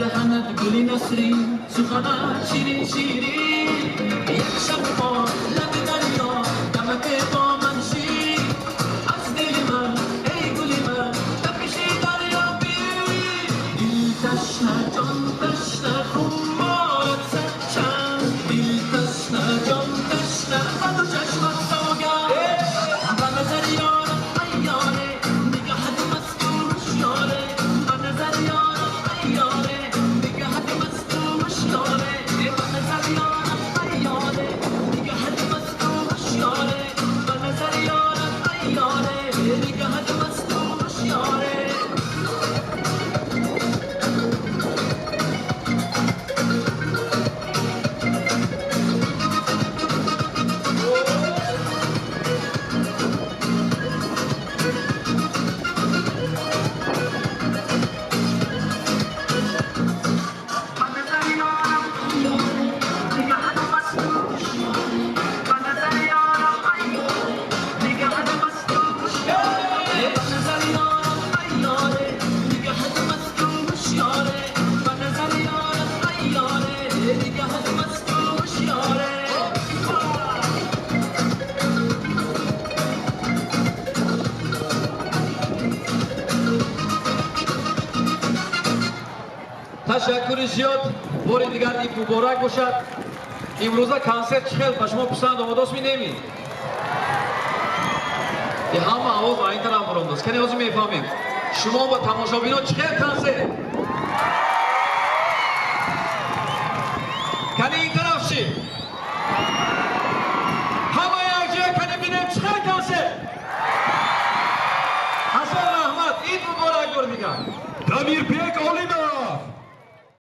پیرهنت گلی نسرین سخنت شیرین شیرین یک شب ما لب دریا دمک با من شیر از دل من ای گلی من تپشی دریا بیر دل تشنه جان تشنه خمارت صد چند دل تشنه جان تشنه خد و چشمت سوگند به نظر یارم ایاره نگهت مستوش یاره به نظر یارم ایاره نگهت مستوش یاره به نظر یارم ایاره نگهت مستوش یاره به نظر یارم ایاره نگهت مستوش یاره تشکر زیاد بار دیگر عید مبارک باشد. امروزه کنسرت خیلی به شما پسند آمده است می‌نیمید. این همه آواز این طرف برآمده است. کنی از میفهمیم شما با تماشابینان چقدر کنسرت کنی این طرف چی همه یک جای کنی بینیم چقدر کنسرت حسن رحمت عید مبارک بار دیگر دمیر پیک آلینا